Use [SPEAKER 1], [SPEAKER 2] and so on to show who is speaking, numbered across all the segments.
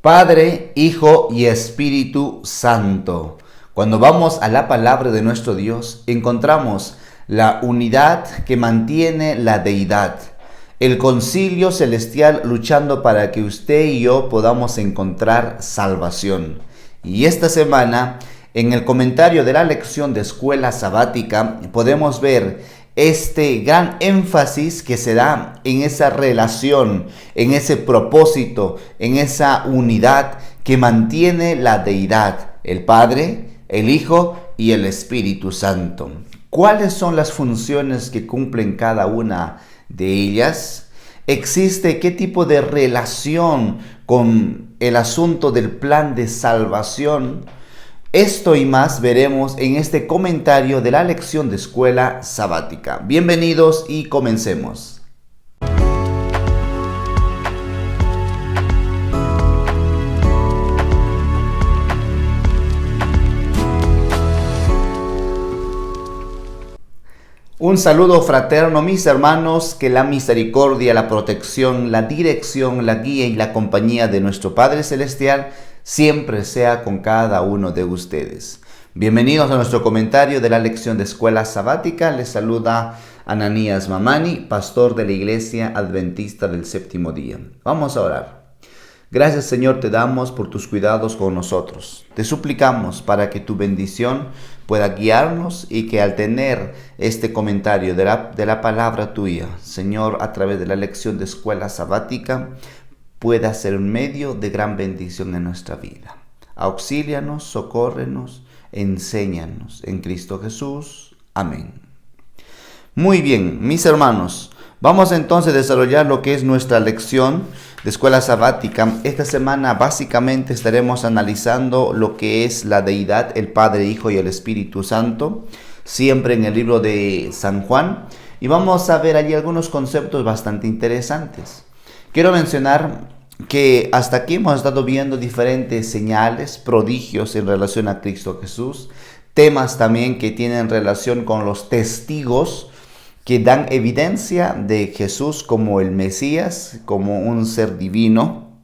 [SPEAKER 1] Padre, Hijo y Espíritu Santo. Cuando vamos a la palabra de nuestro Dios, encontramos la unidad que mantiene la deidad. El concilio celestial luchando para que usted y yo podamos encontrar salvación. Y esta semana, en el comentario de la lección de escuela sabática, podemos ver este gran énfasis que se da en esa relación, en ese propósito, en esa unidad que mantiene la deidad, el Padre, el Hijo y el Espíritu Santo. ¿Cuáles son las funciones que cumplen cada una de ellas? ¿Existe qué tipo de relación con el asunto del plan de salvación? Esto y más veremos en este comentario de la lección de escuela sabática. Bienvenidos y comencemos. Un saludo fraterno, mis hermanos, que la misericordia, la protección, la dirección, la guía y la compañía de nuestro Padre Celestial siempre sea con cada uno de ustedes. Bienvenidos a nuestro comentario de la lección de escuela sabática. Les saluda Ananías Mamani, pastor de la Iglesia Adventista del Séptimo Día. Vamos a orar. Gracias, Señor, te damos por tus cuidados con nosotros. Te suplicamos para que tu bendición pueda guiarnos y que al tener este comentario de la palabra tuya, Señor, a través de la lección de escuela sabática, pueda ser un medio de gran bendición en nuestra vida. Auxílianos, socórrenos, enséñanos en Cristo Jesús. Amén. Muy bien, mis hermanos, vamos entonces a desarrollar lo que es nuestra lección de escuela sabática. Esta semana básicamente estaremos analizando lo que es la deidad, el Padre, Hijo y el Espíritu Santo, siempre en el libro de San Juan, y vamos a ver allí algunos conceptos bastante interesantes. Quiero mencionar que hasta aquí hemos estado viendo diferentes señales, prodigios en relación a Cristo Jesús, temas también que tienen relación con los testigos que dan evidencia de Jesús como el Mesías, como un ser divino,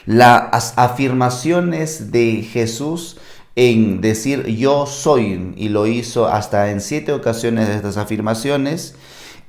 [SPEAKER 1] las afirmaciones de Jesús en decir yo soy, y lo hizo hasta en 7 ocasiones de estas afirmaciones.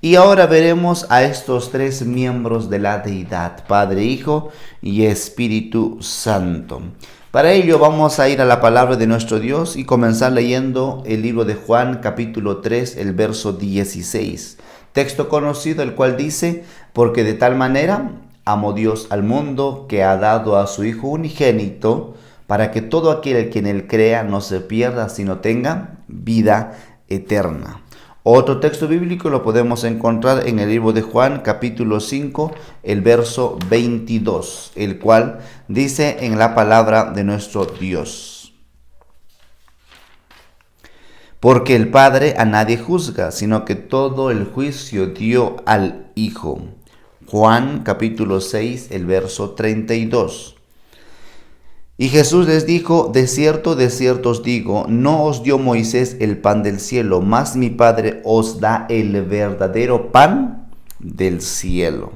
[SPEAKER 1] Y ahora veremos a estos 3 miembros de la deidad, Padre, Hijo y Espíritu Santo. Para ello vamos a ir a la palabra de nuestro Dios y comenzar leyendo el libro de Juan, capítulo 3, el verso 16. Texto conocido, el cual dice: porque de tal manera amó Dios al mundo que ha dado a su Hijo unigénito, para que todo aquel que en él crea no se pierda, sino tenga vida eterna. Otro texto bíblico lo podemos encontrar en el libro de Juan, capítulo 5, el verso 22, el cual dice en la palabra de nuestro Dios: porque el Padre a nadie juzga, sino que todo el juicio dio al Hijo. Juan, capítulo 6, el verso 32. Y Jesús les dijo: de cierto os digo, no os dio Moisés el pan del cielo, mas mi Padre os da el verdadero pan del cielo.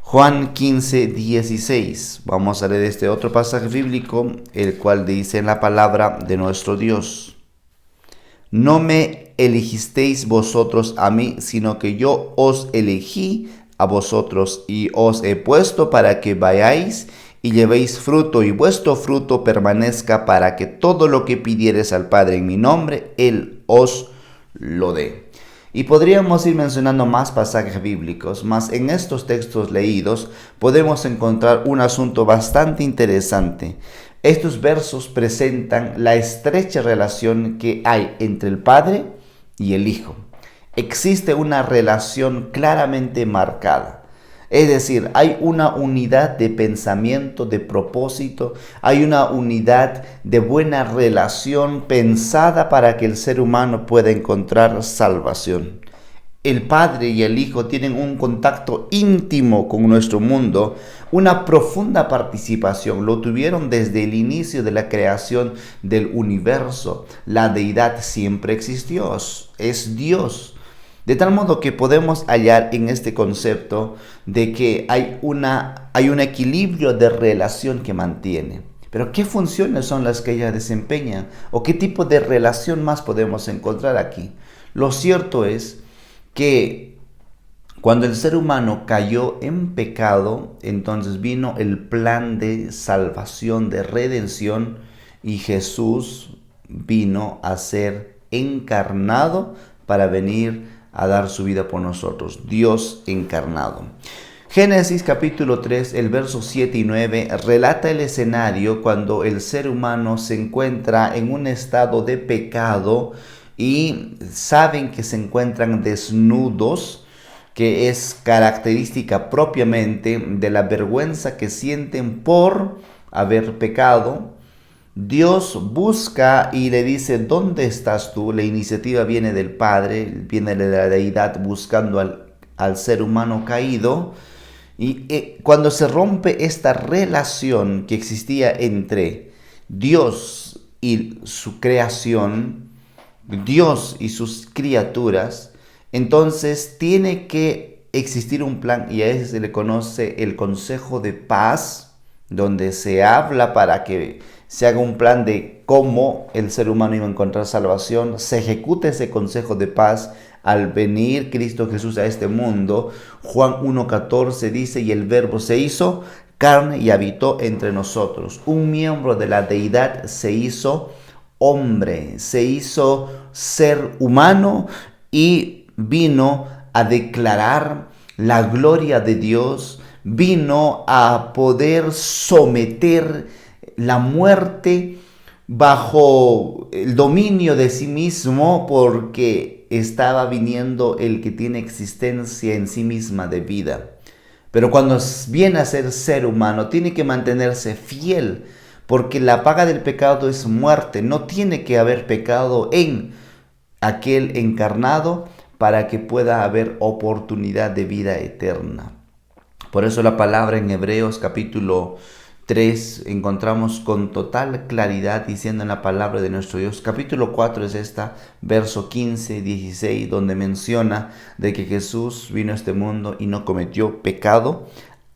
[SPEAKER 1] Juan 15, 16. Vamos a leer este otro pasaje bíblico, el cual dice en la palabra de nuestro Dios: no me elegisteis vosotros a mí, sino que yo os elegí a vosotros, y os he puesto para que vayáis y llevéis fruto, y vuestro fruto permanezca, para que todo lo que pidiereis al Padre en mi nombre, Él os lo dé. Y podríamos ir mencionando más pasajes bíblicos, mas en estos textos leídos podemos encontrar un asunto bastante interesante. Estos versos presentan la estrecha relación que hay entre el Padre y el Hijo. Existe una relación claramente marcada. Es decir, hay una unidad de pensamiento, de propósito, hay una unidad de buena relación pensada para que el ser humano pueda encontrar salvación. El Padre y el Hijo tienen un contacto íntimo con nuestro mundo, una profunda participación. Lo tuvieron desde el inicio de la creación del universo. La deidad siempre existió, es Dios. De tal modo que podemos hallar en este concepto de que hay un equilibrio de relación que mantiene. Pero ¿qué funciones son las que ella desempeña? ¿O qué tipo de relación más podemos encontrar aquí? Lo cierto es que cuando el ser humano cayó en pecado, entonces vino el plan de salvación, de redención, y Jesús vino a ser encarnado para venir a dar su vida por nosotros. Dios encarnado. Génesis capítulo 3, el verso 7 y 9 relata el escenario cuando el ser humano se encuentra en un estado de pecado y saben que se encuentran desnudos, que es característica propiamente de la vergüenza que sienten por haber pecado. Dios busca y le dice, ¿dónde estás tú? La iniciativa viene del Padre, viene de la deidad buscando al ser humano caído. Y cuando se rompe esta relación que existía entre Dios y su creación, Dios y sus criaturas, entonces tiene que existir un plan, y a ese se le conoce el Consejo de Paz, donde se habla para que se haga un plan de cómo el ser humano iba a encontrar salvación. Se ejecuta ese Consejo de Paz al venir Cristo Jesús a este mundo. Juan 1:14 dice, y el Verbo se hizo carne y habitó entre nosotros. Un miembro de la deidad se hizo hombre, se hizo ser humano y vino a declarar la gloria de Dios, vino a poder someter la muerte bajo el dominio de sí mismo, porque estaba viniendo el que tiene existencia en sí misma de vida. Pero cuando viene a ser humano, tiene que mantenerse fiel, porque la paga del pecado es muerte. No tiene que haber pecado en aquel encarnado para que pueda haber oportunidad de vida eterna. Por eso la palabra en Hebreos capítulo 3 encontramos con total claridad diciendo en la palabra de nuestro Dios. Capítulo 4 es esta, verso 15, 16, donde menciona de que Jesús vino a este mundo y no cometió pecado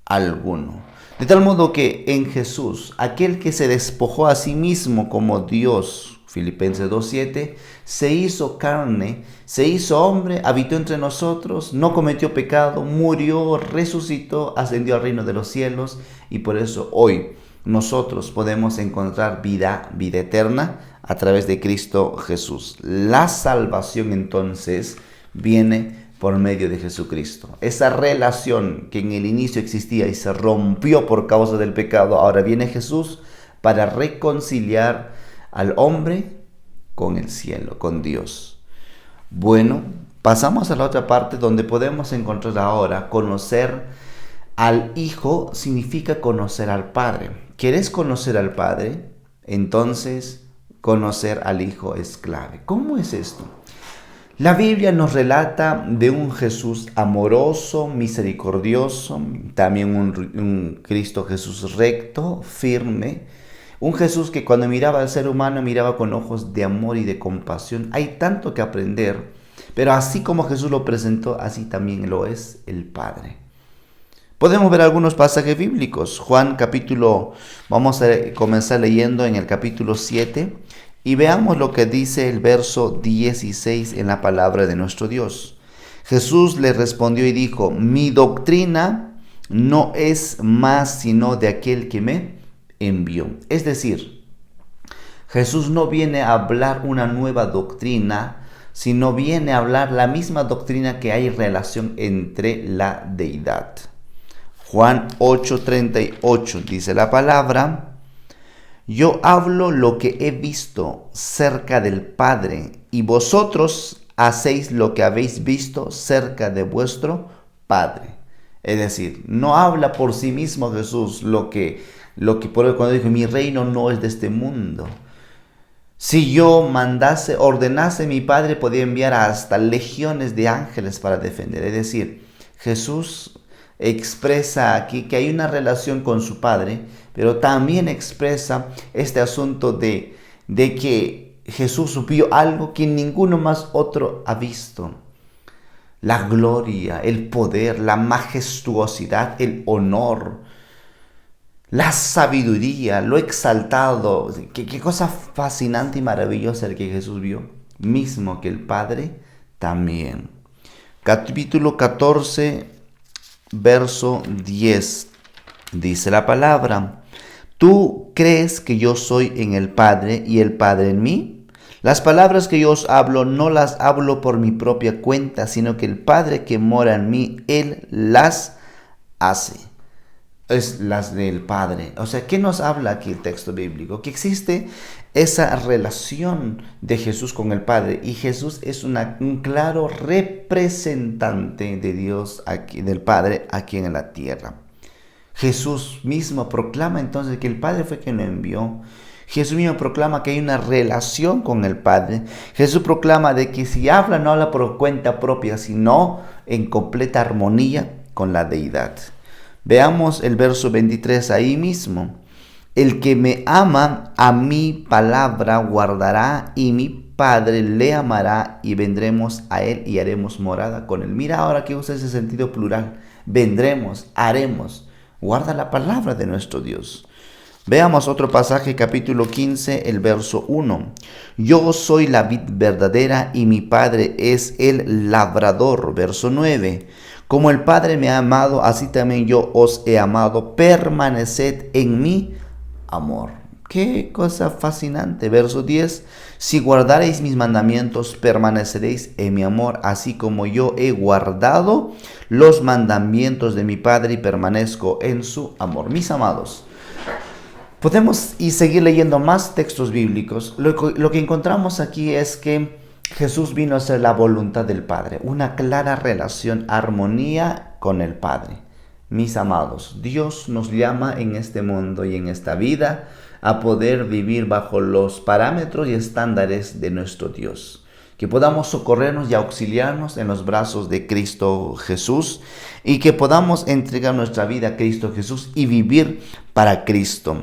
[SPEAKER 1] alguno. De tal modo que en Jesús, aquel que se despojó a sí mismo como Dios, Filipenses 2:7, se hizo carne, se hizo hombre, habitó entre nosotros, no cometió pecado, murió, resucitó, ascendió al reino de los cielos, y por eso hoy nosotros podemos encontrar vida eterna a través de Cristo Jesús. La salvación entonces viene por medio de Jesucristo. Esa relación que en el inicio existía y se rompió por causa del pecado, ahora viene Jesús para reconciliar al hombre con el cielo, con Dios. Bueno, pasamos a la otra parte donde podemos encontrar ahora conocer al Hijo significa conocer al Padre. ¿Quieres conocer al Padre? Entonces conocer al Hijo es clave. ¿Cómo es esto? La Biblia nos relata de un Jesús amoroso, misericordioso, también un Cristo Jesús recto, firme, un Jesús que cuando miraba al ser humano miraba con ojos de amor y de compasión. Hay tanto que aprender, pero así como Jesús lo presentó, así también lo es el Padre. Podemos ver algunos pasajes bíblicos. Vamos a comenzar leyendo en el capítulo 7 y veamos lo que dice el verso 16 en la palabra de nuestro Dios. Jesús le respondió y dijo, mi doctrina no es más sino de aquel que me envió. Es decir, Jesús no viene a hablar una nueva doctrina, sino viene a hablar la misma doctrina que hay relación entre la deidad. Juan 8:38 dice la palabra, yo hablo lo que he visto cerca del Padre, y vosotros hacéis lo que habéis visto cerca de vuestro Padre. Es decir, no habla por sí mismo Jesús cuando dijo, mi reino no es de este mundo. Si yo ordenase, mi Padre podía enviar hasta legiones de ángeles para defender. Es decir, Jesús expresa aquí que hay una relación con su Padre, pero también expresa este asunto de que Jesús vio algo que ninguno más otro ha visto. la gloria, el poder, la majestuosidad, el honor, la sabiduría, lo exaltado. Qué cosa fascinante y maravillosa el que Jesús vio, mismo que el Padre también. Capítulo 14, verso 10, dice la palabra: ¿Tú crees que yo soy en el Padre y el Padre en mí? Las palabras que yo os hablo no las hablo por mi propia cuenta, sino que el Padre que mora en mí, Él las hace. Es las del Padre. O sea, ¿qué nos habla aquí el texto bíblico? Que existe esa relación de Jesús con el Padre, y Jesús es un claro representante de Dios, aquí, del Padre, aquí en la tierra. Jesús mismo proclama entonces que el Padre fue quien lo envió. Jesús mismo proclama que hay una relación con el Padre. Jesús proclama de que si habla, no habla por cuenta propia, sino en completa armonía con la deidad. Veamos el verso 23 ahí mismo. El que me ama, a mi palabra guardará, y mi Padre le amará, y vendremos a él y haremos morada con él. Mira ahora que usa ese sentido plural. Vendremos, haremos. Guarda la palabra de nuestro Dios. Veamos otro pasaje, capítulo 15, el verso 1. Yo soy la vid verdadera y mi Padre es el labrador. Verso 9. Como el Padre me ha amado, así también yo os he amado. Permaneced en mi amor. Qué cosa fascinante. Verso 10. Si guardareis mis mandamientos, permaneceréis en mi amor, así como yo he guardado los mandamientos de mi Padre y permanezco en su amor. Mis amados, podemos seguir leyendo más textos bíblicos. Lo que encontramos aquí es que Jesús vino a ser la voluntad del Padre, una clara relación, armonía con el Padre. Mis amados, Dios nos llama en este mundo y en esta vida a poder vivir bajo los parámetros y estándares de nuestro Dios. Que podamos socorrernos y auxiliarnos en los brazos de Cristo Jesús, y que podamos entregar nuestra vida a Cristo Jesús y vivir para Cristo.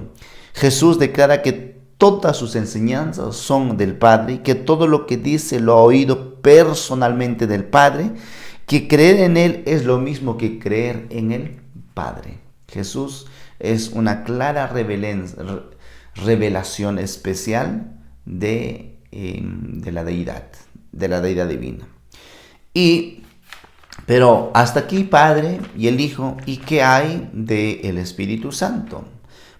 [SPEAKER 1] Jesús declara que todas sus enseñanzas son del Padre, y que todo lo que dice lo ha oído personalmente del Padre, que creer en Él es lo mismo que creer en el Padre. Jesús es una clara revelación especial de la deidad divina. Pero hasta aquí Padre y el Hijo. ¿Y qué hay del Espíritu Santo?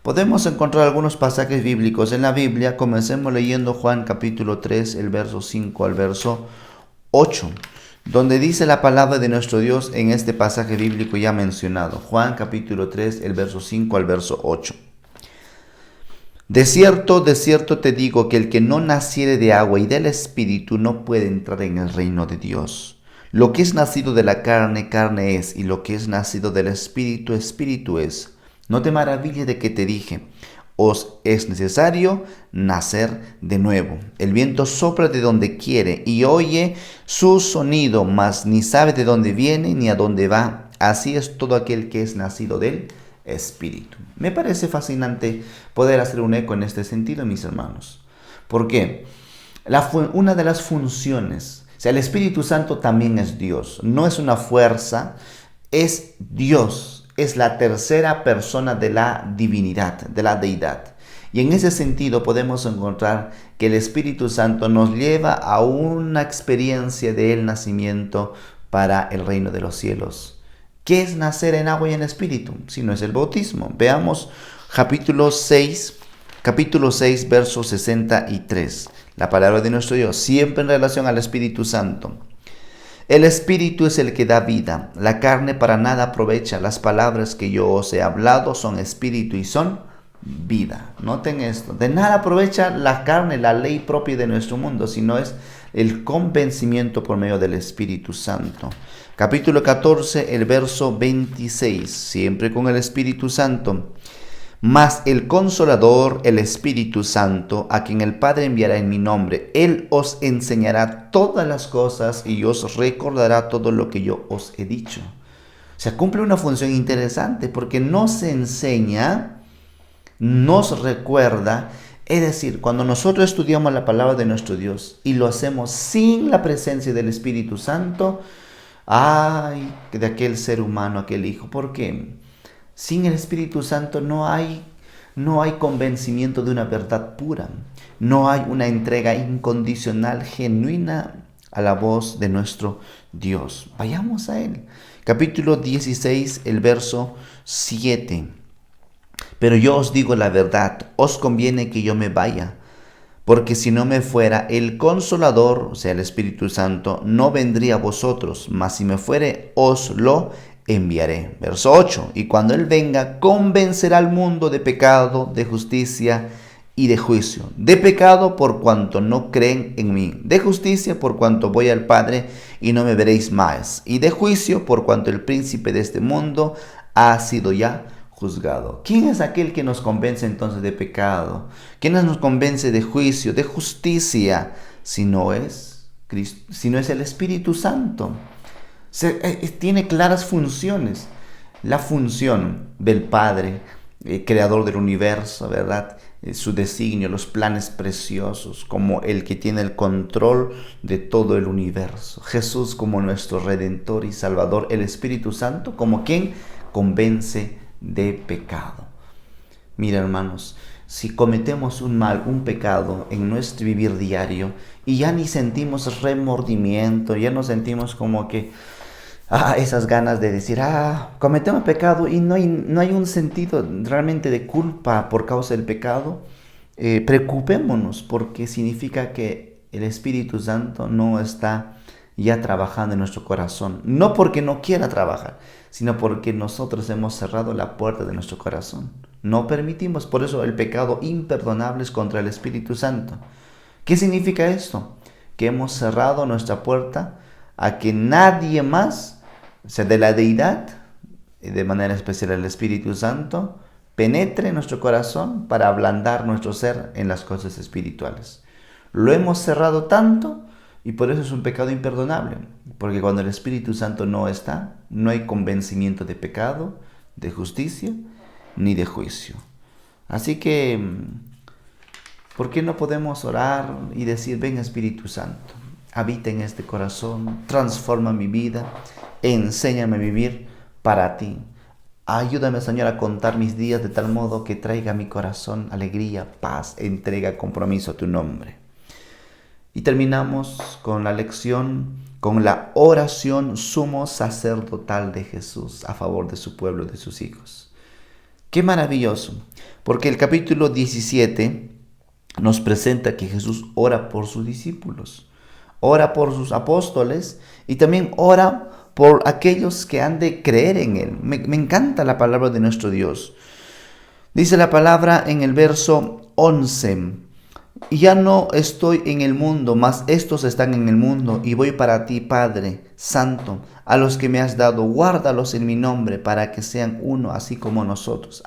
[SPEAKER 1] Podemos encontrar algunos pasajes bíblicos en la Biblia. Comencemos leyendo Juan capítulo 3, el verso 5 al verso 8, donde dice la palabra de nuestro Dios en este pasaje bíblico ya mencionado. Juan capítulo 3, el verso 5 al verso 8. De cierto te digo que el que no naciere de agua y del Espíritu no puede entrar en el reino de Dios. Lo que es nacido de la carne, carne es, y lo que es nacido del Espíritu, espíritu es. No te maravilles de que te dije, os es necesario nacer de nuevo. El viento sopla de donde quiere y oye su sonido, mas ni sabe de dónde viene ni a dónde va. Así es todo aquel que es nacido del Espíritu. Me parece fascinante poder hacer un eco en este sentido, mis hermanos. ¿Por qué? Una de las funciones, o sea, el Espíritu Santo también es Dios. No es una fuerza, es Dios. Es la tercera persona de la divinidad, de la deidad. Y en ese sentido podemos encontrar que el Espíritu Santo nos lleva a una experiencia del nacimiento para el reino de los cielos. ¿Qué es nacer en agua y en espíritu? Si no es el bautismo. Veamos capítulo 6, verso 63. La palabra de nuestro Dios, siempre en relación al Espíritu Santo. El Espíritu es el que da vida, la carne para nada aprovecha. Las palabras que yo os he hablado son espíritu y son vida. Noten esto, de nada aprovecha la carne, la ley propia de nuestro mundo, sino es el convencimiento por medio del Espíritu Santo. Capítulo 14, el verso 26, siempre con el Espíritu Santo. Mas el Consolador, el Espíritu Santo, a quien el Padre enviará en mi nombre, Él os enseñará todas las cosas y os recordará todo lo que yo os he dicho. O sea, cumple una función interesante porque nos enseña, nos recuerda. Es decir, cuando nosotros estudiamos la palabra de nuestro Dios y lo hacemos sin la presencia del Espíritu Santo, Ay, de aquel ser humano, aquel hijo. ¿Por qué? Sin el Espíritu Santo no hay convencimiento de una verdad pura. No hay una entrega incondicional, genuina a la voz de nuestro Dios. Vayamos a Él. Capítulo 16, el verso 7. Pero yo os digo la verdad, os conviene que yo me vaya, porque si no me fuera, el Consolador, o sea, el Espíritu Santo, no vendría a vosotros, mas si me fuere, os lo enviaré. Verso 8. Y cuando Él venga, convencerá al mundo de pecado, de justicia y de juicio. De pecado por cuanto no creen en mí. De justicia por cuanto voy al Padre y no me veréis más. Y de juicio por cuanto el príncipe de este mundo ha sido ya juzgado. ¿Quién es aquel que nos convence entonces de pecado? ¿Quién nos convence de juicio, de justicia? Si no es Cristo, si no es el Espíritu Santo. Tiene claras funciones. La función del Padre, creador del universo, ¿verdad? Su designio, los planes preciosos, como el que tiene el control de todo el universo. Jesús como nuestro Redentor y Salvador. El Espíritu Santo como quien convence de pecado. Mira, hermanos, si cometemos un mal, un pecado en nuestro vivir diario y ya ni sentimos remordimiento, ya no sentimos como que esas ganas de decir, cometemos pecado y no hay un sentido realmente de culpa por causa del pecado, preocupémonos, porque significa que el Espíritu Santo no está ya trabajando en nuestro corazón. No porque no quiera trabajar, sino porque nosotros hemos cerrado la puerta de nuestro corazón. No permitimos, por eso el pecado imperdonable es contra el Espíritu Santo. ¿Qué significa esto? Que hemos cerrado nuestra puerta a que nadie más, o sea, de la deidad, de manera especial el Espíritu Santo, penetre en nuestro corazón para ablandar nuestro ser en las cosas espirituales. Lo hemos cerrado tanto y por eso es un pecado imperdonable, porque cuando el Espíritu Santo no está, no hay convencimiento de pecado, de justicia, ni de juicio. Así que, ¿por qué no podemos orar y decir, ven Espíritu Santo, habita en este corazón, transforma mi vida, enséñame a vivir para ti? Ayúdame, Señor, a contar mis días de tal modo que traiga a mi corazón alegría, paz, entrega, compromiso a tu nombre. Y terminamos con la lección, con la oración sumo sacerdotal de Jesús a favor de su pueblo, de sus hijos. Qué maravilloso, porque el capítulo 17 nos presenta que Jesús ora por sus discípulos, ora por sus apóstoles y también ora por aquellos que han de creer en Él. Me encanta la palabra de nuestro Dios. Dice la palabra en el verso 11. Y ya no estoy en el mundo, mas estos están en el mundo, y voy para ti, Padre Santo, a los que me has dado, guárdalos en mi nombre, para que sean uno, así como nosotros.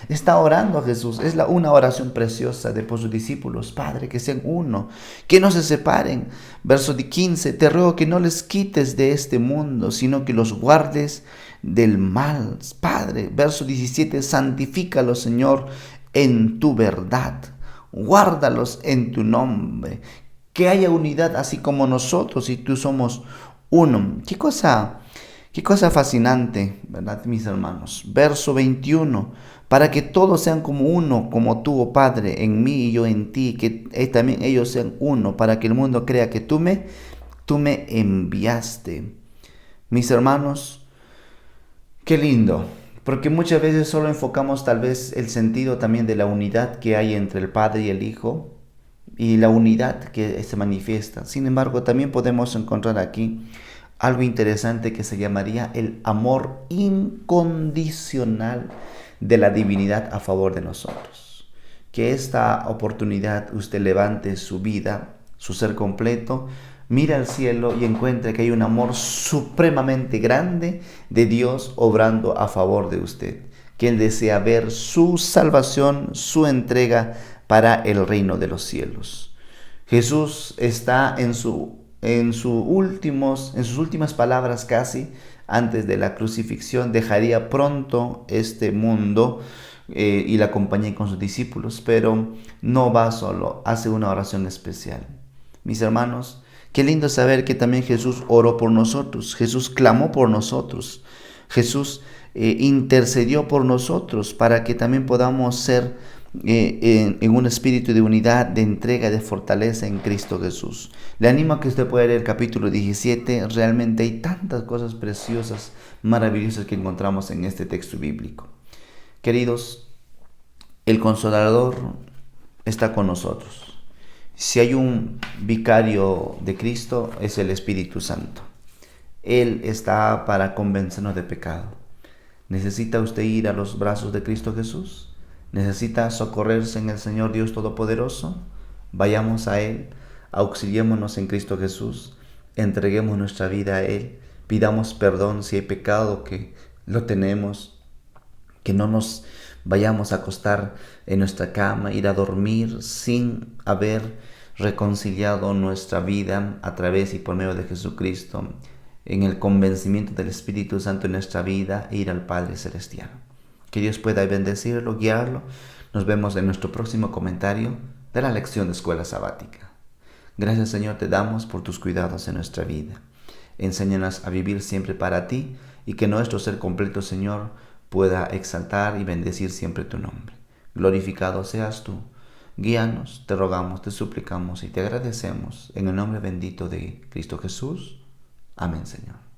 [SPEAKER 1] Está orando a Jesús, es una oración preciosa de por sus discípulos. Padre, que sean uno, que no se separen. Verso 15, te ruego que no les quites de este mundo, sino que los guardes del mal. Padre, verso 17, santifícalos, Señor, en tu verdad. Guárdalos en tu nombre, que haya unidad así como nosotros y tú somos uno. Qué cosa fascinante, ¿verdad, mis hermanos? Verso 21, para que todos sean como uno, como tú, oh Padre, en mí y yo en ti, que también ellos sean uno, para que el mundo crea que tú me enviaste. Mis hermanos, qué lindo. Porque muchas veces solo enfocamos tal vez el sentido también de la unidad que hay entre el Padre y el Hijo y la unidad que se manifiesta. Sin embargo, también podemos encontrar aquí algo interesante que se llamaría el amor incondicional de la divinidad a favor de nosotros. Que esta oportunidad usted levante su vida, su ser completo, mira al cielo y encuentra que hay un amor supremamente grande de Dios obrando a favor de usted, que Él desea ver su salvación, su entrega para el reino de los cielos. Jesús está en sus últimas palabras casi, antes de la crucifixión, dejaría pronto este mundo y la acompaña con sus discípulos, pero no va solo, hace una oración especial. Mis hermanos, Qué lindo saber que también Jesús oró por nosotros, Jesús clamó por nosotros, Jesús intercedió por nosotros para que también podamos ser en un espíritu de unidad, de entrega, de fortaleza en Cristo Jesús. Le animo a que usted pueda leer el capítulo 17, realmente hay tantas cosas preciosas, maravillosas que encontramos en este texto bíblico. Queridos, el Consolador está con nosotros. Si hay un vicario de Cristo, es el Espíritu Santo. Él está para convencernos de pecado. ¿Necesita usted ir a los brazos de Cristo Jesús? ¿Necesita socorrerse en el Señor Dios Todopoderoso? Vayamos a Él, auxiliémonos en Cristo Jesús, entreguemos nuestra vida a Él, pidamos perdón si hay pecado, que lo tenemos, que no nos vayamos a acostar en nuestra cama, ir a dormir sin haber reconciliado nuestra vida a través y por medio de Jesucristo, en el convencimiento del Espíritu Santo en nuestra vida, e ir al Padre Celestial. Que Dios pueda bendecirlo, guiarlo. Nos vemos en nuestro próximo comentario de la lección de Escuela Sabática. Gracias, Señor, te damos por tus cuidados en nuestra vida. Enséñanos a vivir siempre para ti y que nuestro ser completo, Señor, pueda exaltar y bendecir siempre tu nombre. Glorificado seas tú. Guíanos, te rogamos, te suplicamos y te agradecemos en el nombre bendito de Cristo Jesús. Amén, Señor.